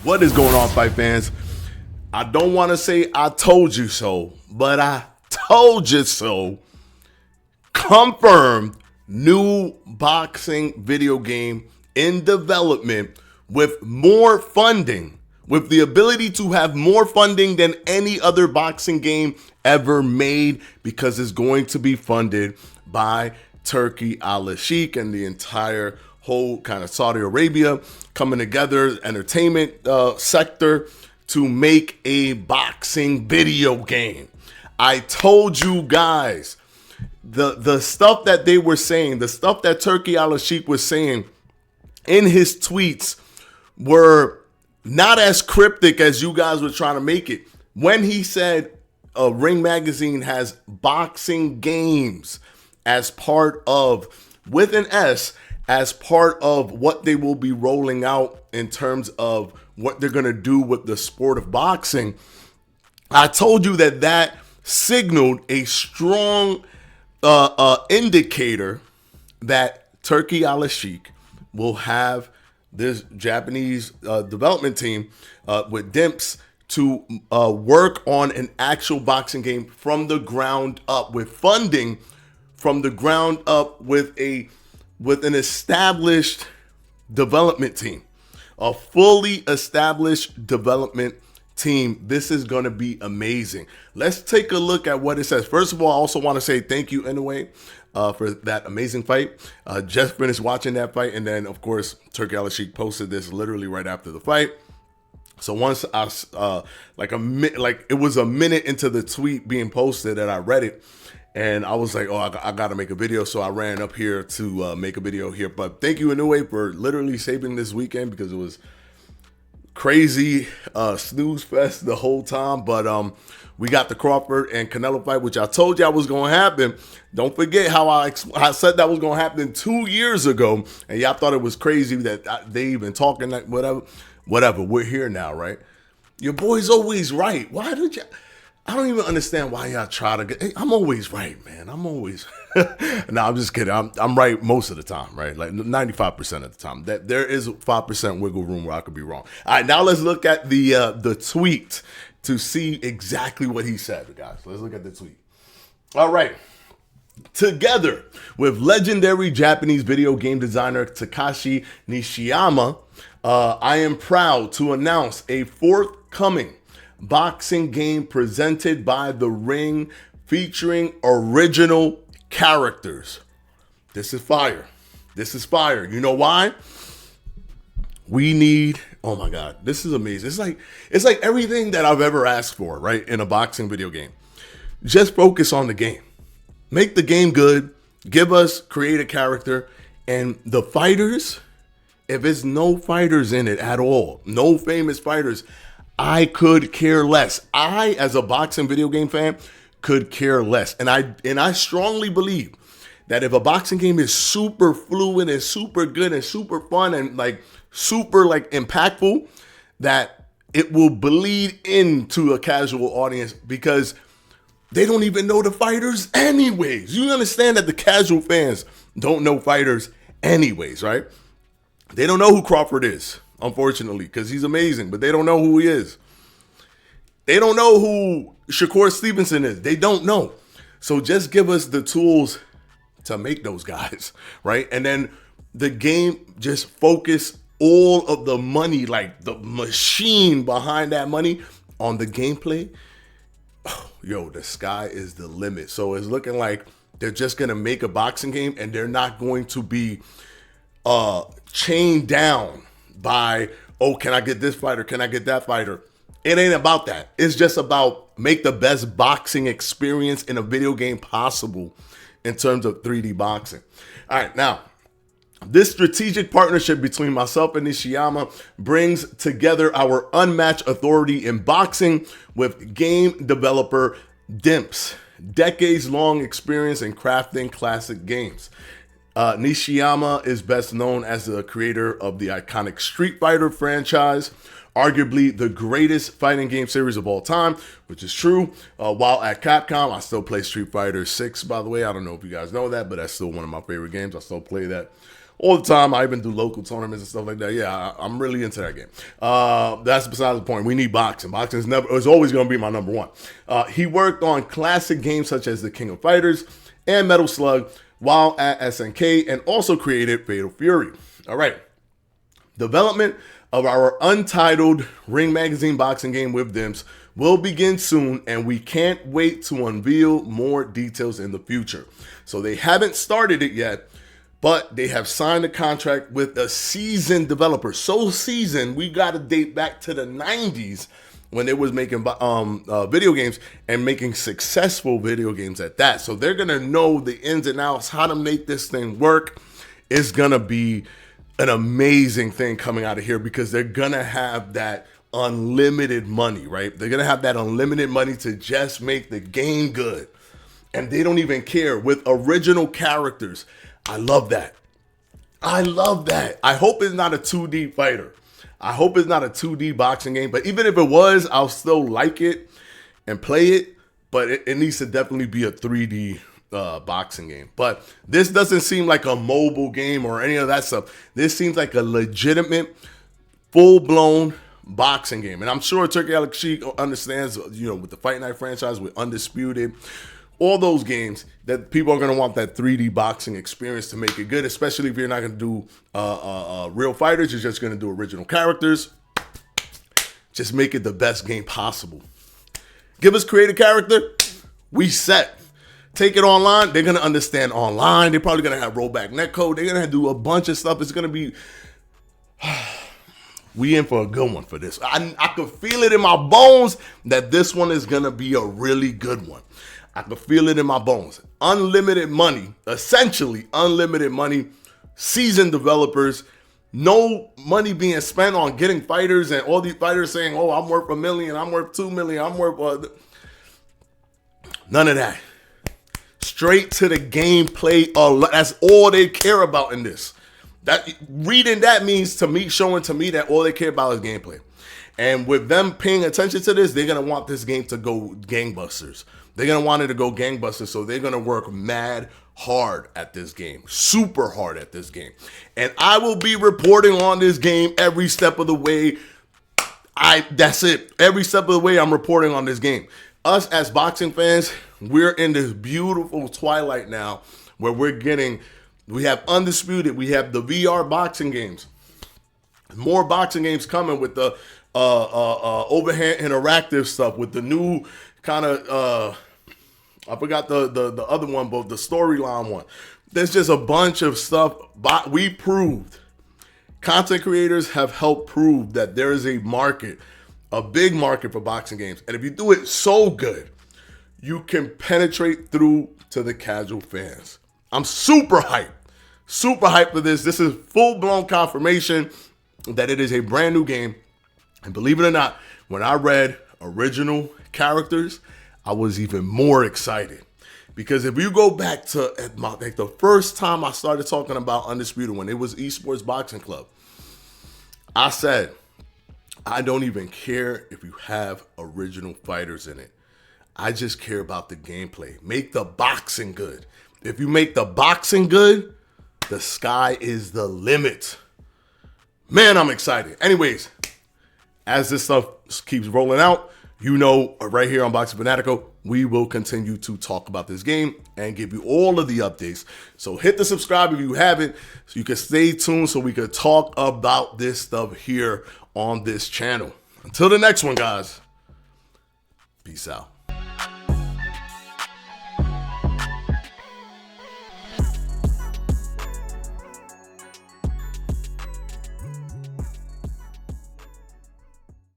What is going on, fight fans? I don't want to say I told you so, but I told you so. Confirmed new boxing video game in development with more funding, with the ability to have more funding than any other boxing game ever made, because it's going to be funded by Turki Alalshikh and the entire whole kind of Saudi Arabia coming together entertainment sector to make a boxing video game. I told you guys, the stuff that they were saying, the stuff that Turki Alalshikh was saying in his tweets were not as cryptic as you guys were trying to make it. When he said Ring Magazine has boxing games as part of, with an S, as part of what they will be rolling out in terms of what they're going to do with the sport of boxing, I told you that that signaled a strong indicator that Turki Alalshikh will have this Japanese development team with Dimps to work on an actual boxing game from the ground up, with funding from the ground up, with an established development team, a fully established development team. This is going to be amazing. Let's take a look at what it says. First of all, I also want to say thank you anyway for that amazing fight. Just finished watching that fight, and then of course Turki Alalshikh posted this literally right after the fight. So once I it was a minute into the tweet being posted that I read it, and I was like, oh, I got to make a video. So I ran up here to make a video here. But thank you anyway for literally saving this weekend, because it was crazy snooze fest the whole time. But we got the Crawford and Canelo fight, which I told you was going to happen. Don't forget how I said that was going to happen 2 years ago. And y'all thought it was crazy that they even talking like whatever. We're here now, right? Your boy's always right. Why did you? I don't even understand why y'all try to get. Hey, I'm always right, man. I'm always. No, I'm just kidding. I'm right most of the time, right? Like 95% of the time. That there is 5% wiggle room where I could be wrong. All right, now let's look at the tweet to see exactly what he said, guys. Let's look at the tweet. All right. Together with legendary Japanese video game designer Takashi Nishiyama, I am proud to announce a forthcoming boxing game presented by The Ring, featuring original characters. This is fire. This is fire. You know why? We need, oh my God, this is amazing. It's like everything that I've ever asked for, right, in a boxing video game. Just focus on the game. Make the game good. Create a character. And the fighters, if it's no fighters in it at all, no famous fighters, I could care less. I, as a boxing video game fan, could care less. And I strongly believe that if a boxing game is super fluid and super good and super fun and super impactful, that it will bleed into a casual audience, because they don't even know the fighters anyways. You understand that the casual fans don't know fighters anyways, right? They don't know who Crawford is, unfortunately, because he's amazing, but they don't know who he is. They don't know who Shakur Stevenson is. They don't know. So just give us the tools to make those guys, right? And then the game, just focus all of the money, like the machine behind that money, on the gameplay. Oh, yo, the sky is the limit. So it's looking like they're just going to make a boxing game, and they're not going to be chained down by, oh, can I get this fighter? Can I get that fighter? It ain't about that. It's just about make the best boxing experience in a video game possible in terms of 3D boxing. All right, now, this strategic partnership between myself and Nishiyama brings together our unmatched authority in boxing with game developer Dimps, decades-long experience in crafting classic games. Nishiyama is best known as the creator of the iconic Street Fighter franchise, arguably the greatest fighting game series of all time, which is true. While at Capcom, I still play Street Fighter 6, by the way. I don't know if you guys know that, but that's still one of my favorite games. I still play that all the time. I even do local tournaments and stuff like that. Yeah, I'm really into that game. That's besides the point. We need boxing. Boxing is always going to be my number one. He worked on classic games such as The King of Fighters and Metal Slug while at SNK, and also created Fatal Fury. All right. Development of our untitled Ring Magazine boxing game with Dimps will begin soon, and we can't wait to unveil more details in the future. So they haven't started it yet, but they have signed a contract with a seasoned developer. So seasoned, we got to date back to the 90s when they was making video games and making successful video games at that. So they're going to know the ins and outs, how to make this thing work. It's going to be an amazing thing coming out of here because they're going to have that unlimited money, right? They're going to have that unlimited money to just make the game good. And they don't even care with original characters. I love that. I love that. I hope it's not a 2D fighter. I hope it's not a 2D boxing game. But even if it was, I'll still like it and play it. But it needs to definitely be a 3D boxing game. But this doesn't seem like a mobile game or any of that stuff. This seems like a legitimate, full-blown boxing game. And I'm sure Turki Alalshikh understands, with the Fight Night franchise, with Undisputed, all those games, that people are going to want that 3D boxing experience to make it good, especially if you're not going to do real fighters. You're just going to do original characters. Just make it the best game possible. Give us creative character, we set. Take it online, they're going to understand online. They're probably going to have rollback netcode. They're going to do a bunch of stuff. It's going to be... We in for a good one for this. I could feel it in my bones that this one is going to be a really good one. I could feel it in my bones. Unlimited money, essentially unlimited money, seasoned developers, no money being spent on getting fighters and all these fighters saying, oh, I'm worth $1 million, I'm worth $2 million, I'm worth... None of that. Straight to the gameplay. That's all they care about in this. Reading that means to me, showing to me that all they care about is gameplay. And with them paying attention to this, they're going to want this game to go gangbusters. They're going to want it to go gangbusters, so they're going to work mad hard at this game. Super hard at this game. And I will be reporting on this game every step of the way. That's it. Every step of the way, I'm reporting on this game. Us as boxing fans, we're in this beautiful twilight now where we have Undisputed, we have the VR boxing games. More boxing games coming with the overhand interactive stuff, with the new kind of, I forgot the other one, but the storyline one. There's just a bunch of stuff. We proved, content creators have helped prove that there is a market, a big market for boxing games. And if you do it so good, you can penetrate through to the casual fans. I'm super hyped for this. This is full-blown confirmation that it is a brand new game. And believe it or not, when I read original characters, I was even more excited. Because if you go back to the first time I started talking about Undisputed, when it was Esports Boxing Club, I said, I don't even care if you have original fighters in it. I just care about the gameplay. Make the boxing good. If you make the boxing good, the sky is the limit. Man, I'm excited. Anyways, as this stuff keeps rolling out, right here on Boxing Fanatico, we will continue to talk about this game and give you all of the updates. So hit the subscribe if you haven't, so you can stay tuned so we can talk about this stuff here on this channel. Until the next one, guys, peace out.